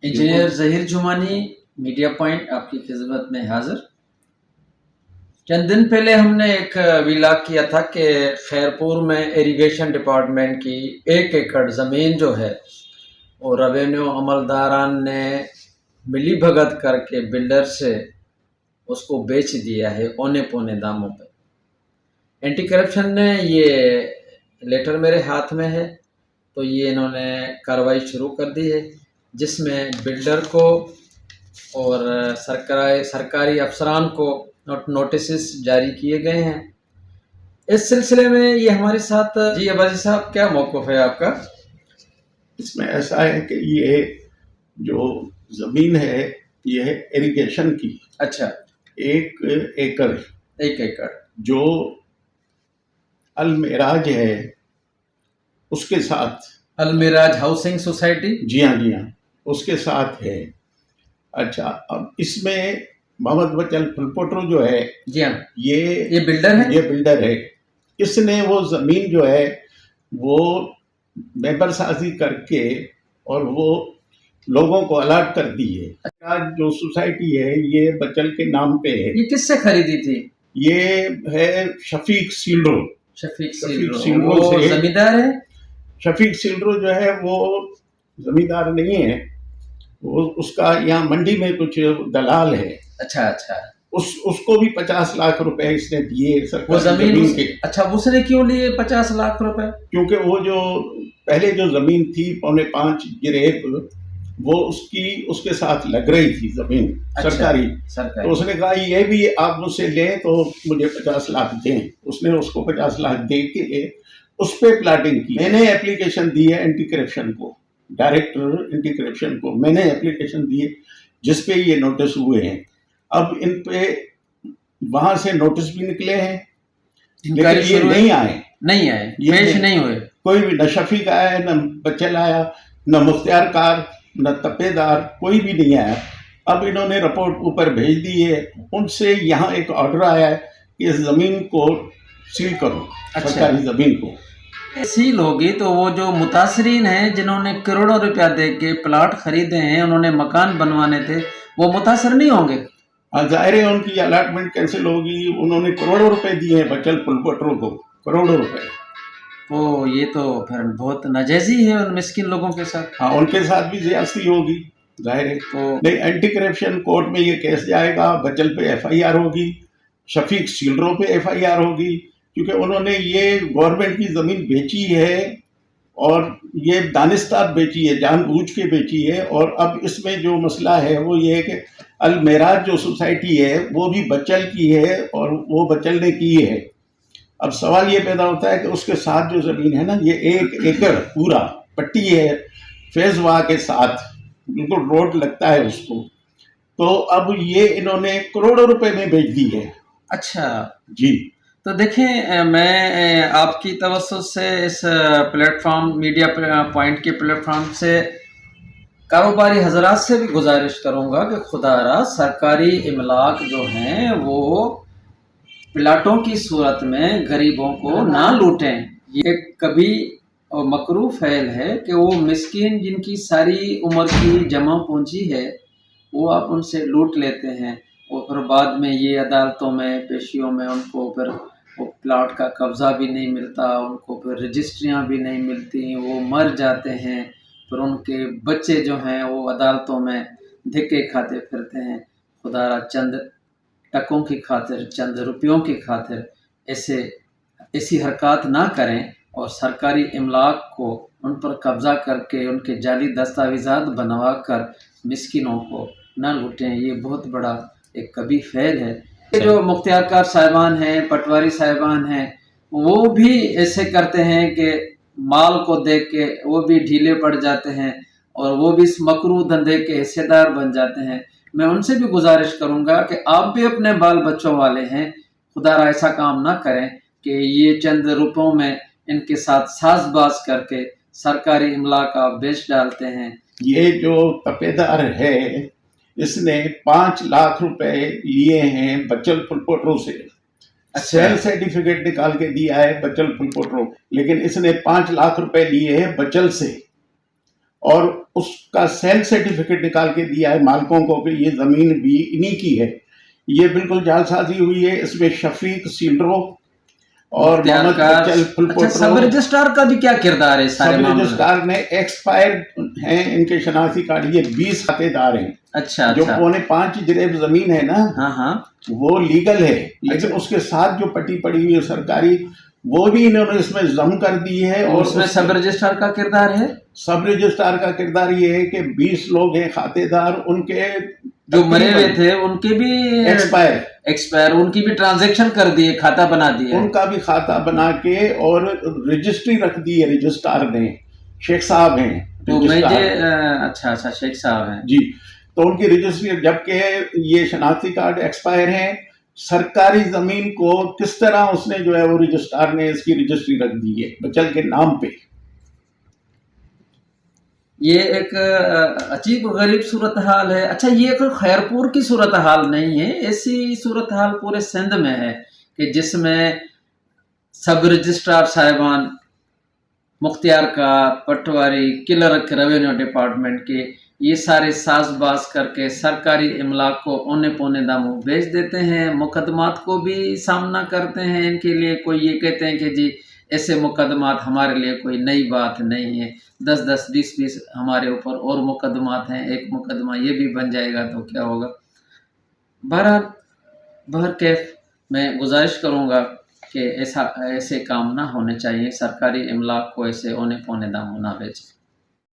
Engineer Zaheer جمانی media point آپ کی خدمت میں حاضر۔ چند دن پہلے ہم نے ایک ویلاگ کیا تھا کہ خیرپور میں ایریگیشن ڈپارٹمنٹ کی 1 ایکڑ زمین جو ہے وہ ریونیو عملداران نے ملی بھگت کر کے بلڈر سے اس کو بیچ دیا ہے اونے پونے داموں پہ۔ اینٹی کرپشن نے یہ لیٹر میرے ہاتھ میں ہے، تو یہ انہوں نے کارروائی شروع کر دی ہے، جس میں بلڈر کو اور سرکاری افسران کو نوٹسز جاری کیے گئے ہیں۔ اس سلسلے میں یہ ہمارے ساتھ جی عباسی صاحب، کیا موقف ہے آپ کا؟ اس میں ایسا ہے کہ یہ جو زمین ہے یہ ہے ایریگیشن کی۔ اچھا، 1 ایکڑ 1 ایکڑ جو المعراج ہے اس کے ساتھ، المعراج ہاؤسنگ سوسائٹی، جی ہاں اس کے ساتھ ہے۔ اچھا، اب اس میں محمد بچل پھلپوٹرو جو ہے، جی ہاں، یہ بلڈر ہے، یہ بلڈر ہے۔ اس نے وہ زمین جو ہے وہ ممبر سازی کر کے اور وہ لوگوں کو الاٹ کر دی ہے۔ آج جو سوسائٹی ہے یہ بچل کے نام پہ ہے۔ یہ کس سے خریدی تھی؟ یہ ہے شفیق سیلرو۔ شفیق سیلرو سیلرو سے زمیندار ہے؟ شفیق سیلرو جو ہے وہ زمیندار نہیں ہے، وہ اس کا یہاں منڈی میں کچھ دلال ہے۔ اچھا، اس کو بھی 50 لاکھ روپے اس نے دیے وہ سرکاری زمین زمین کے۔ اچھا، اس نے کیوں لیے 50 لاکھ روپے؟ کیونکہ وہ جو پہلے جو زمین تھی 4.25 گریب، وہ اس کے ساتھ لگ رہی تھی زمین سرکاری۔ تو اس نے کہا یہ بھی آپ مجھ سے لیں تو مجھے 50 لاکھ دیں۔ اس نے اس کو 50 لاکھ دے کے اس پہ پلاٹنگ کی۔ میں نے اپلیکیشن دی ہے اینٹی کرپشن کو، ڈائریکٹر اینٹی کرپشن کو میں نے اپلیکیشن دی ہے، جس پہ یہ نوٹس ہوئے ہیں۔ اب ان پہ وہاں سے نوٹس بھی نکلے ہیں لیکن یہ نہیں آئے، پیش نہیں ہوئے۔ کوئی بھی، نہ شفیق آیا، نہ بچل آیا، نہ مختار کار، نہ تپے دار، کوئی بھی نہیں آیا۔ اب انہوں نے رپورٹ اوپر بھیج دی ہے، ان سے یہاں ایک آرڈر آیا ہے کہ اس زمین کو سیل کرو، سرکاری زمین کو سیل ہوگی تو وہ جو متاثرین ہیں جنہوں نے کروڑوں روپیہ دے کے پلاٹ خریدے ہیں، انہوں نے مکان بنوانے تھے، وہ متاثر نہیں ہوں گے؟ ظاہر ہے ان کی الاٹمنٹ کینسل ہوگی۔ انہوں نے کروڑوں روپے دیے ہیں بچل پھلپوٹرو کو، کروڑوں روپے۔ تو یہ تو پھر بہت ناجائزی ہے ان مسکین لوگوں کے ساتھ۔ ہاں، ان کے ساتھ بھی زیادتی ہوگی، ظاہر ہے۔ تو نہیں، اینٹی کرپشن کورٹ میں یہ کیس جائے گا، بچل پہ FIR ہوگی، شفیق سیلرو پہ FIR ہوگی، کیونکہ انہوں نے یہ گورنمنٹ کی زمین بیچی ہے اور یہ دانستہ بیچی ہے، جان بوجھ کے بیچی ہے۔ اور اب اس میں جو مسئلہ ہے وہ یہ ہے کہ المعراج جو سوسائٹی ہے وہ بھی بچل کی ہے اور وہ بچل نے کی ہے۔ اب سوال یہ پیدا ہوتا ہے کہ اس کے ساتھ جو زمین ہے نا، یہ 1 ایکڑ پورا پٹی ہے فیض واہ کے ساتھ، بالکل روڈ لگتا ہے اس کو، تو اب یہ انہوں نے کروڑوں روپے میں بیچ دی ہے۔ اچھا جی، تو دیکھیں، میں آپ کی توسط سے اس پلیٹ فارم، میڈیا پوائنٹ کے پلیٹ فارم سے کاروباری حضرات سے بھی گزارش کروں گا کہ خدا را سرکاری املاک جو ہیں وہ پلاٹوں کی صورت میں غریبوں کو نہ لوٹیں۔ یہ کبھی مکروہ فعل ہے کہ وہ مسکین جن کی ساری عمر کی جمع پونجی ہے وہ آپ ان سے لوٹ لیتے ہیں، اور پھر بعد میں یہ عدالتوں میں، پیشیوں میں ان کو پھر وہ پلاٹ کا قبضہ بھی نہیں ملتا، ان کو پھر رجسٹریاں بھی نہیں ملتی، وہ مر جاتے ہیں، پھر ان کے بچے جو ہیں وہ عدالتوں میں دھکے کھاتے پھرتے ہیں۔ خدا را چند ٹکوں کی خاطر، چند روپیوں کی خاطر ایسی حرکات نہ کریں اور سرکاری املاک کو ان پر قبضہ کر کے ان کے جعلی دستاویزات بنوا کر مسکینوں کو نہ لوٹیں۔ یہ بہت بڑا ایک کبھی فعل ہے۔ یہ جو مختار کار صاحبان ہیں، پٹواری صاحبان ہیں، وہ بھی ایسے کرتے ہیں کہ مال کو دیکھ کے وہ بھی ڈھیلے پڑ جاتے ہیں اور وہ بھی اس مکروہ دھندے کے حصے دار بن جاتے ہیں۔ میں ان سے بھی گزارش کروں گا کہ آپ بھی اپنے بال بچوں والے ہیں، خدا را ایسا کام نہ کریں کہ یہ چند روپوں میں ان کے ساتھ ساز باز کر کے سرکاری املاک آپ بیچ ڈالتے ہیں۔ یہ جو تپیدار ہے اس نے 5 لاکھ روپے لیے ہیں بچل پھلپوٹرو سے۔ سیل سرٹیفکیٹ نکال کے دیا ہے بچل پھلپوٹرو، لیکن اس نے 5 لاکھ روپے لیے ہیں بچل سے۔ اور اس کا سیل سرٹیفکیٹ نکال کے دیا ہے مالکوں کو کہ یہ زمین بھی انہی کی ہے. یہ بالکل جعل سازی ہوئی ہے. اس میں شفیق سیلرو اور محمد بچل اچھا پھلپوٹرو. سب رجسٹرار کا بھی کیا کردار ہے سارے سب معاملے میں؟ رجسٹرار نے ایکسپائر ہیں ان کے شناختی کارڈ. یہ 20 کھاتے دار ہیں. اچھا جو اچھا 5.25 جریب زمین ہے نا ہاں ہاں وہ لیگل ہے، لیکن اس کے ساتھ جو پٹی پڑی ہوئی ہے سرکاری وہ بھی انہوں نے اس میں ضم کر دی ہے. اور اس میں سب رجسٹرار کا کردار ہے. سب رجسٹرار کا کردار یہ ہے کہ 20 لوگ ہیں کھاتے دار، ان کے جو مرے ہوئے تھے ان کے بھی ایکسپائر ان کی بھی ٹرانزیکشن کر دیے، کھاتا بنا دیے، ان کا بھی کھاتا بنا کے اور رجسٹری رکھ دی ہے. رجسٹرار نے شیخ صاحب ہیں تو مجھے اچھا اچھا شیخ صاحب ہیں جی. تو ان کی رجسٹری، جبکہ یہ شناختی کارڈ ایکسپائر ہیں. سرکاری زمین کو کس طرح اس نے جو ہے وہ رجسٹرار نے اس کی رجسٹری رکھ دی ہے بچل کے نام پہ. یہ ایک عجیب و غریب صورتحال ہے. اچھا یہ کوئی خیرپور کی صورتحال نہیں ہے، ایسی صورتحال پورے سندھ میں ہے کہ جس میں سب رجسٹرار صاحبان مختیار کا، پٹواری، کلرک ریونیو ڈپارٹمنٹ کے یہ سارے ساز باز کر کے سرکاری املاک کو اونے پونے داموں بیچ دیتے ہیں. مقدمات کو بھی سامنا کرتے ہیں. ان کے لیے کوئی یہ کہتے ہیں کہ جی ایسے مقدمات ہمارے لیے کوئی نئی بات نہیں ہے، 10 20 ہمارے اوپر اور مقدمات ہیں، ایک مقدمہ یہ بھی بن جائے گا تو کیا ہوگا. بہرکیف میں گزارش کروں گا کہ ایسے کام نہ ہونے چاہیے. سرکاری املاک کو ایسے اونے پونے داموں نہ بیچیں.